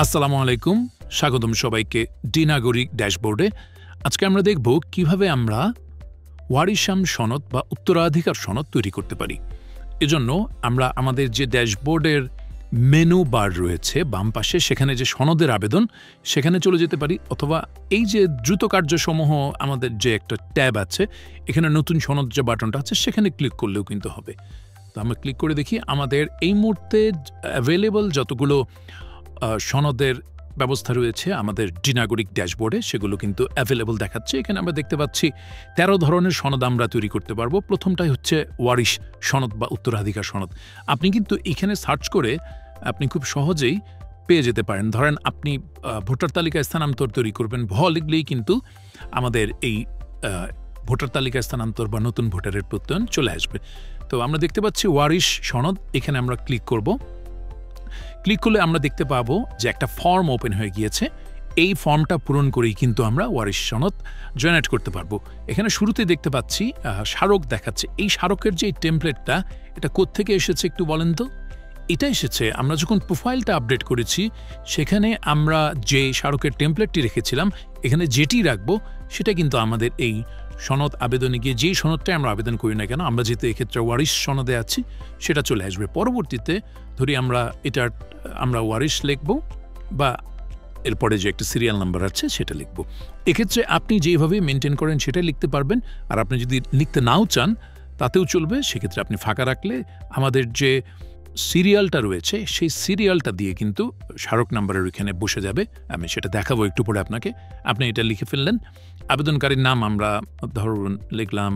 আসসালামু আলাইকুম, স্বাগতম সবাইকে ডি নাগরিক ড্যাশবোর্ডে। আজকে আমরা দেখব কিভাবে আমরা ওয়ারিশাম সনদ বা উত্তরাধিকার সনদ তৈরি করতে পারি। এজন্য আমরা আমাদের যে ড্যাশবোর্ডের মেনু বার রয়েছে বাম পাশে, সেখানে যে সনদের আবেদন সেখানে চলে যেতে পারি, অথবা এই যে দ্রুত কার্যসমূহ আমাদের যে একটা ট্যাব আছে, এখানে নতুন সনদ যে বাটনটা আছে সেখানে ক্লিক করলেও কিন্তু হবে। তো আমরা ক্লিক করে দেখি আমাদের এই মুহূর্তে অ্যাভেলেবল যতগুলো সনদের ব্যবস্থা রয়েছে আমাদের ডি নাগরিক ড্যাশবোর্ডে, সেগুলো কিন্তু অ্যাভেলেবল দেখাচ্ছে। এখানে আমরা দেখতে পাচ্ছি ১৩ ধরনের সনদ আমরা তৈরি করতে পারবো। প্রথমটাই হচ্ছে ওয়ারিশ সনদ বা উত্তরাধিকার সনদ। আপনি কিন্তু এখানে সার্চ করে আপনি খুব সহজেই পেয়ে যেতে পারেন। ধরেন আপনি ভোটার তালিকায় স্থানান্তর তৈরি করবেন, ভ লিখলেই কিন্তু আমাদের এই ভোটার তালিকায় স্থানান্তর বা নতুন ভোটারের প্রত্যয়ন চলে আসবে। তো আমরা দেখতে পাচ্ছি ওয়ারিশ সনদ, এখানে আমরা ক্লিক করব। ক্লিক করলে আমরা দেখতে পাবো যে একটা ফর্ম ওপেন হয়ে গিয়েছে। এই ফর্মটা পূরণ করেই কিন্তু আমরা ওয়ারিশ সনদ জেনারেট করতে পারবো। এখানে শুরুতে দেখতে পাচ্ছি স্মারক দেখাচ্ছে। এই স্মারকের যে টেমপ্লেটটা, এটা কোত্থেকে এসেছে একটু বলেন তো? এটা এসেছে আমরা যখন প্রোফাইলটা আপডেট করেছি, সেখানে আমরা যে স্মারকের টেমপ্লেটটি রেখেছিলাম, এখানে যেটি রাখবো সেটা কিন্তু আমাদের এই সনদ আবেদনে গিয়ে যেই সনদটাই আমরা আবেদন করি না কেন, আমরা যেহেতু এক্ষেত্রে ওয়ারিশ সনদে আছি, সেটা চলে আসবে। পরবর্তীতে ধরি আমরা ওয়ারিশ লিখব, বা এরপরে যে একটা সিরিয়াল নাম্বার আছে সেটা লিখব। এক্ষেত্রে আপনি যেভাবে মেনটেন করেন সেটাই লিখতে পারবেন, আর আপনি যদি লিখতে নাও চান তাতেও চলবে। সেক্ষেত্রে আপনি ফাঁকা রাখলে আমাদের যে সিরিয়ালটা রয়েছে সেই সিরিয়ালটা দিয়ে কিন্তু স্মারক নাম্বারের ওইখানে বসে যাবে। আমি সেটা দেখাবো একটু পরে আপনাকে। আপনি এটা লিখে ফেললেন। আবেদনকারীর নাম আমরা ধরুন লিখলাম,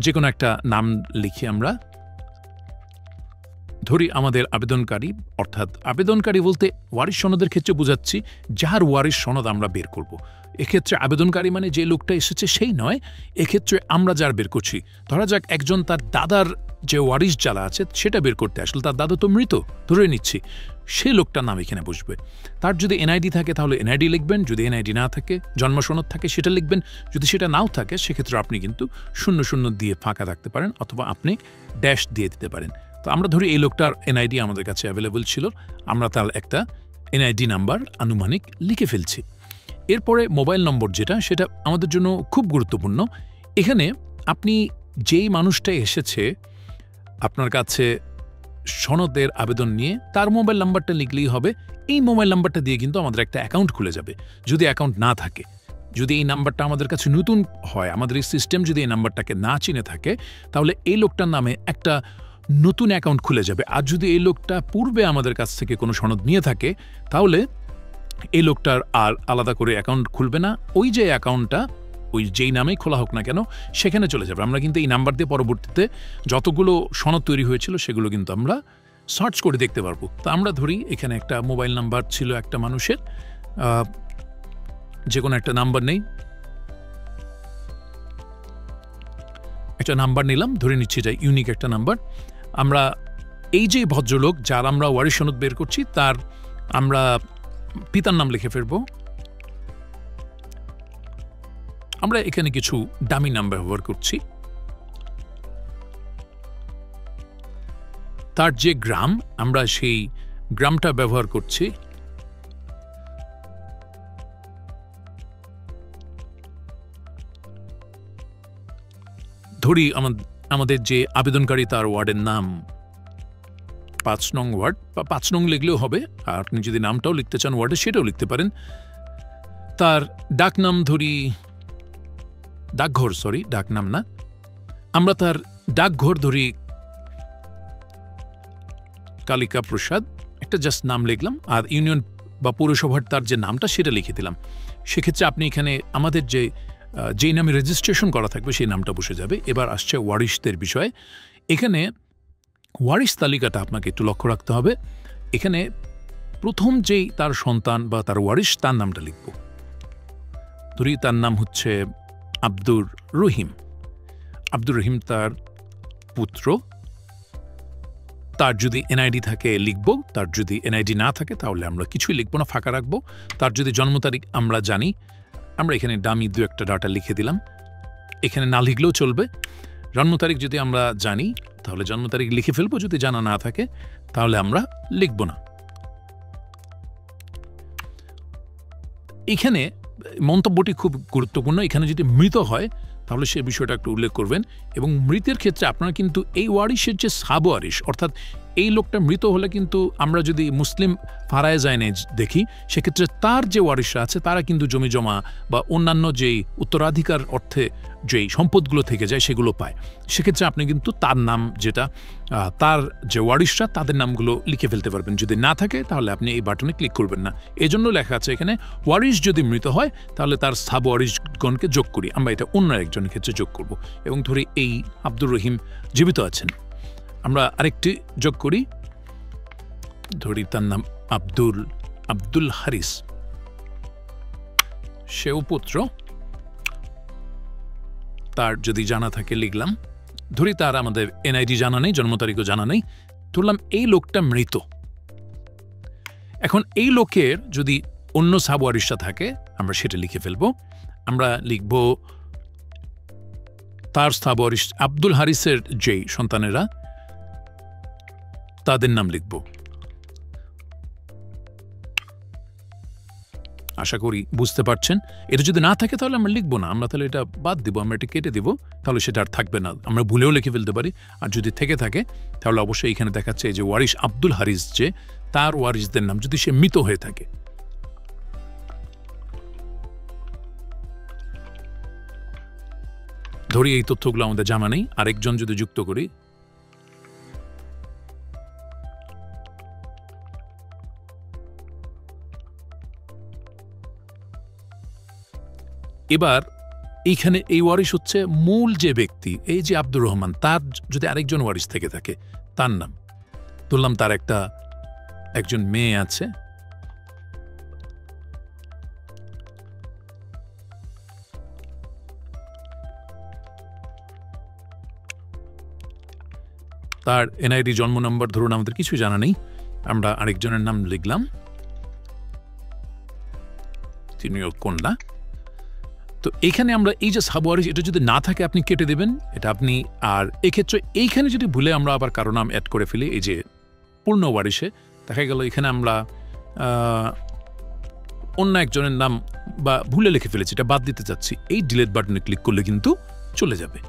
যে কোনো একটা নাম লিখি আমরা। ধরি আমাদের আবেদনকারী, অর্থাৎ আবেদনকারী বলতে ওয়ারিশ সনদের ক্ষেত্রে বোঝাচ্ছি যার ওয়ারিশ সনদ আমরা বের করব। এক্ষেত্রে আবেদনকারী মানে যে লোকটা এসেছে সেই নয়, এক্ষেত্রে আমরা যার বের করছি। ধরা যাক একজন তার দাদার যে ওয়ারিশ যারা আছে সেটা বের করতে আসলে, তার দাদা তো মৃত ধরে নিচ্ছি, সে লোকটার নাম এখানে বসবে। তার যদি এনআইডি থাকে তাহলে এনআইডি লিখবেন, যদি এনআইডি না থাকে, জন্ম সনদ থাকে সেটা লিখবেন। যদি সেটা নাও থাকে সেক্ষেত্রে আপনি কিন্তু 00 দিয়ে ফাঁকা রাখতে পারেন, অথবা আপনি ড্যাশ দিয়ে দিতে পারেন। তো আমরা ধরি এই লোকটার এনআইডি আমাদের কাছে অ্যাভেলেবল ছিল, আমরা তার একটা এনআইডি নাম্বার আনুমানিক লিখে ফেলছি। এরপরে মোবাইল নম্বর যেটা, সেটা আমাদের জন্য খুব গুরুত্বপূর্ণ। এখানে আপনি যেই মানুষটা এসেছে আপনার কাছে সনদের আবেদন নিয়ে, তার মোবাইল নাম্বারটা লিখলেই হবে। এই মোবাইল নাম্বারটা দিয়ে কিন্তু আমাদের একটা অ্যাকাউন্ট খুলে যাবে। যদি অ্যাকাউন্ট না থাকে, যদি এই নাম্বারটা আমাদের কাছে নতুন হয়, আমাদের এই সিস্টেম যদি এই নাম্বারটাকে না চিনে থাকে, তাহলে এই লোকটার নামে একটা নতুন অ্যাকাউন্ট খুলে যাবে। আর যদি এই লোকটা পূর্বে আমাদের কাছ থেকে কোনো সনদ নিয়ে থাকে, তাহলে এই লোকটার আর আলাদা করে অ্যাকাউন্ট খুলবে না। ওই যে অ্যাকাউন্টটা ওই যেই নামেই খোলা হোক না কেন সেখানে চলে যাবে। আমরা কিন্তু এই নাম্বার দিয়ে পরবর্তীতে যতগুলো সনদ তৈরি হয়েছিল সেগুলো কিন্তু আমরা সার্চ করে দেখতে পারবো। তো আমরা ধরি এখানে একটা মোবাইল নাম্বার ছিল একটা মানুষের, যে কোনো একটা নাম্বার নেই, একটা নাম্বার নিলাম, ধরে নিচ্ছি যে ইউনিক একটা নাম্বার। আমরা এই যে ভদ্রলোক যার আমরা ওয়ারিশ সনদ বের করছি, তার আমরা পিতার নাম লিখে ফেলবো। আমরা এখানে কিছু ডামি নাম ব্যবহার করছি। তার যে গ্রাম, আমরা সেই গ্রামটা ব্যবহার করছি। ধরি আমাদের যে আবেদনকারী, তার ওয়ার্ডের নাম ৫ নং ওয়ার্ড, বা ৫ নং লিখলেও হবে। আর আপনি যদি নামটাও লিখতে চান ওয়ার্ডে, সেটাও লিখতে পারেন। তার ডাক নাম ধরি ডাকঘর, ডাক নাম না, আমরা তার ডাকঘর ধরি কালিকা প্রসাদ, একটা জাস্ট নাম লিখলাম। আর ইউনিয়ন বা পৌরসভার তার যে নামটা সেটা লিখে দিলাম। সেক্ষেত্রে আপনি এখানে আমাদের যেই নামে রেজিস্ট্রেশন করা থাকবে সেই নামটা বসে যাবে। এবার আসছে ওয়ারিশদের বিষয়ে। এখানে ওয়ারিশ তালিকাটা আপনাকে একটু লক্ষ্য রাখতে হবে। এখানে প্রথম যেই তার সন্তান বা তার ওয়ারিশ, তার নামটা লিখব। ধরি তার নাম হচ্ছে আব্দুর রহিম। আব্দুর রহিম তার পুত্র। তার যদি এনআইডি থাকে লিখব, তার যদি এনআইডি না থাকে তাহলে আমরা কিছুই লিখব না, ফাঁকা রাখবো। তার যদি জন্ম তারিখ আমরা জানি, আমরা এখানে ডামি দু একটা ডাটা লিখে দিলাম। এখানে না লিখলেও চলবে। জন্ম তারিখ যদি আমরা জানি তাহলে জন্ম তারিখ লিখে ফেলবো, যদি জানা না থাকে তাহলে আমরা লিখব না। এখানে মন্তব্যটি খুব গুরুত্বপূর্ণ। এখানে যদি মৃত হয় তাহলে সে বিষয়টা একটু উল্লেখ করবেন। এবং মৃতের ক্ষেত্রে আপনারা কিন্তু এই ওয়ারিশের যে সাব ওয়ারিশ, অর্থাৎ এই লোকটা মৃত হলে কিন্তু আমরা যদি মুসলিম ফারায়েজাইনে দেখি, সেক্ষেত্রে তার যে ওয়ারিশরা আছে তারা কিন্তু জমি জমা বা অন্যান্য যেই উত্তরাধিকার অর্থে যেই সম্পদগুলো থেকে যায় সেগুলো পায়। সেক্ষেত্রে আপনি কিন্তু তার নাম, যেটা তার যে ওয়ারিশরা, তাদের নামগুলো লিখে ফেলতে পারবেন। যদি না থাকে তাহলে আপনি এই বাটনে ক্লিক করবেন না। এজন্য লেখা আছে এখানে ওয়ারিশ যদি মৃত হয় তাহলে তার সাব ওয়ারিশগণকে যোগ করি। আমরা এটা অন্য একজনের ক্ষেত্রে যোগ করব। এবং ধরি এই আব্দুর রহিম জীবিত আছেন, আমরা আরেকটি যোগ করি, ধরি তার নাম আব্দুল হারিস, সেও পুত্র, তার যদি জানা থাকে লিখলাম। ধরি তার আমাদের এনআইডি জানা নেই, জন্ম তারিখও জানা নেই, ধরলাম এই লোকটা মৃত। এখন এই লোকের যদি অন্য সাব ওয়ারিশরা থাকে আমরা সেটা লিখে ফেলব। আমরা লিখব তার সাব ওয়ারিশ আব্দুল হারিসের যেই সন্তানেরা, তাদের নাম লিখব। আশা করি বুঝতে পারছেন। এটা যদি না থাকে তাহলে আমরা লিখবো না, আমরা তাহলে এটা বাদ দিব, আমরা এটা কেটে দিব, তাহলে সেটা আর থাকবে না। আমরা ভুলেও লিখে ফেলতে পারি। আর যদি থেকে থাকে তাহলে অবশ্যই এখানে দেখাচ্ছে যে ওয়ারিশ আব্দুল হারিস, যে তার ওয়ারিশদের নাম যদি সে মৃত হয়ে থাকে। ধরি এই তথ্যগুলো আমাদের জানা নেই, আরেকজন যদি যুক্ত করি, এবার এইখানে এই ওয়ারিশ হচ্ছে মূল যে ব্যক্তি, এই যে আব্দুর রহমান, তার যদি আরেকজন ওয়ারিশ থেকে থাকে তার নাম ধরলাম। তার একজন মেয়ে আছে, তার এনআইডি জন্ম নম্বর ধরুন আমাদের কিছু জানা নেই, আমরা আরেকজনের নাম লিখলাম, তিনিও কন্যা। তো এইখানে আমরা এই যে সাব ওয়ারিশ, এটা যদি না থাকে আপনি কেটে দেবেন, এটা আপনি। আর এক্ষেত্রে এইখানে যদি ভুলে আমরা আবার কারো নাম অ্যাড করে ফেলি, এই যে পূর্ণ ওয়ারিশে দেখা গেল এখানে আমরা অন্য একজনের নাম বা ভুলে লিখে ফেলেছি, এটা বাদ দিতে চাচ্ছি, এই ডিলিট বাটনে ক্লিক করলে কিন্তু চলে যাবে।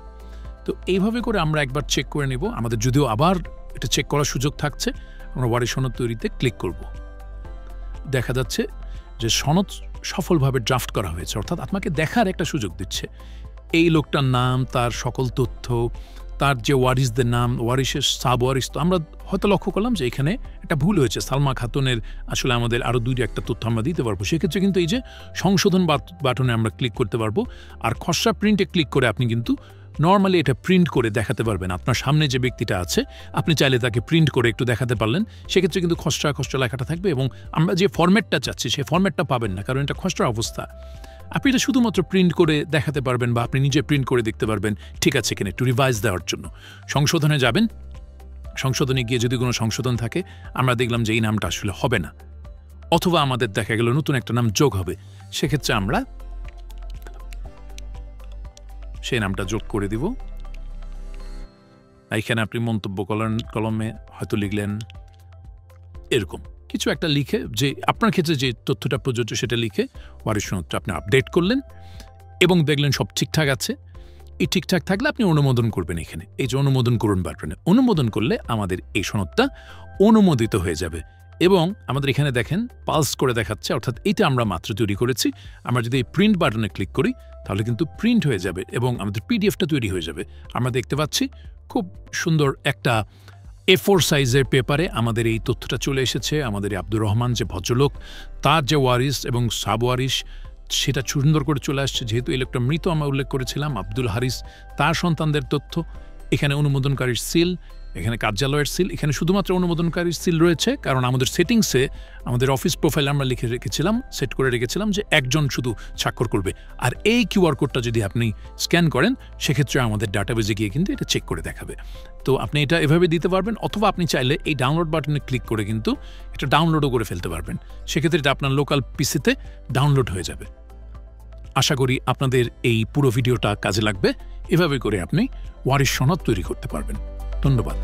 তো এইভাবে করে আমরা একবার চেক করে নেব। আমাদের যদিও আবার এটা চেক করার সুযোগ থাকছে, আমরা ওয়ারিশ সনদ তৈরিতে ক্লিক করব। দেখা যাচ্ছে যে সনদ সফলভাবে ড্রাফট করা হয়েছে, অর্থাৎ আপনাকে দেখার একটা সুযোগ দিচ্ছে এই লোকটার নাম, তার সকল তথ্য, তার যে ওয়ারিশদের নাম, ওয়ারিশের সাব ওয়ারিশ। তো আমরা হয়তো লক্ষ্য করলাম যে এখানে একটা ভুল হয়েছে, সালমা খাতুনের আসলে আমাদের আরও দুইটা একটা তথ্য আমরা দিতে পারবো। সেক্ষেত্রে কিন্তু এই যে সংশোধন বাটনে আমরা ক্লিক করতে পারবো। আর খসড়া প্রিন্টে ক্লিক করে আপনি কিন্তু নর্মালি এটা প্রিন্ট করে দেখাতে পারবেন। আপনার সামনে যে ব্যক্তিটা আছে আপনি চাইলে তাকে প্রিন্ট করে একটু দেখাতে পারলেন, সেক্ষেত্রে কিন্তু খসড়া লেখাটা থাকবে এবং আমরা যে ফরম্যাটটা চাচ্ছি সেই ফরম্যাটটা পাবেন না, কারণ এটা খসড়া অবস্থা। আপনি এটা শুধুমাত্র প্রিন্ট করে দেখাতে পারবেন বা আপনি নিজে প্রিন্ট করে দেখতে পারবেন ঠিক আছে কিনা, একটু রিভাইজ দেওয়ার জন্য। সংশোধনে যাবেন, সংশোধনে গিয়ে যদি কোনো সংশোধন থাকে আমরা দেখলাম যে এই নামটা আসলে হবে না, অথবা আমাদের দেখা গেল নতুন একটা নাম যোগ হবে, সেক্ষেত্রে আমরা সেই নামটা যোগ করে দিব। এইখানে আপনি মন্তব্য কলমে হয়তো লিখলেন এরকম কিছু একটা লিখে, যে আপনার ক্ষেত্রে যে তথ্যটা প্রযোজ্য সেটা লিখে ওয়ারিশ সনদটা আপনি আপডেট করলেন এবং দেখলেন সব ঠিকঠাক আছে। এই ঠিকঠাক থাকলে আপনি অনুমোদন করবেন। এখানে এই যে অনুমোদন করুন বাটনে অনুমোদন করলে আমাদের এই সনদটা অনুমোদিত হয়ে যাবে। এবং আমাদের এখানে দেখেন পালস করে দেখাচ্ছে, অর্থাৎ এইটা আমরা মাত্র তৈরি করেছি। আমরা যদি এই প্রিন্ট বাটনে ক্লিক করি তাহলে কিন্তু প্রিন্ট হয়ে যাবে এবং আমাদের পিডিএফটা তৈরি হয়ে যাবে। আমরা দেখতে পাচ্ছি খুব সুন্দর একটা A4 সাইজের পেপারে আমাদের এই তথ্যটা চলে এসেছে। আমাদের আব্দুর রহমান যে ভদ্রলোক, তার যে ওয়ারিশ এবং সাব ওয়ারিশ সেটা সুন্দর করে চলে আসছে। যেহেতু এই লোকটা মৃত আমরা উল্লেখ করেছিলাম, আব্দুল হারিস, তার সন্তানদের তথ্য, এখানে অনুমোদনকারীর সিল, এখানে কার্যালয়ের সিল, এখানে শুধুমাত্র অনুমোদনকারীর সিল রয়েছে কারণ আমাদের সেটিংসে আমাদের অফিস প্রোফাইল আমরা লিখে রেখেছিলাম, সেট করে রেখেছিলাম যে একজন শুধু স্বাক্ষর করবে। আর এই কিউআর কোডটা যদি আপনি স্ক্যান করেন সেক্ষেত্রে আমাদের ডাটাবেজে গিয়ে কিন্তু এটা চেক করে দেখাবে। তো আপনি এটা এভাবে দিতে পারবেন, অথবা আপনি চাইলে এই ডাউনলোড বাটনে ক্লিক করে কিন্তু এটা ডাউনলোডও করে ফেলতে পারবেন। সেক্ষেত্রে এটা আপনার লোকাল পিসিতে ডাউনলোড হয়ে যাবে। আশা করি আপনাদের এই পুরো ভিডিওটা কাজে লাগবে। এভাবে করে আপনি ওয়ারিশ সনদ তৈরি করতে পারবেন। ধন্যবাদ।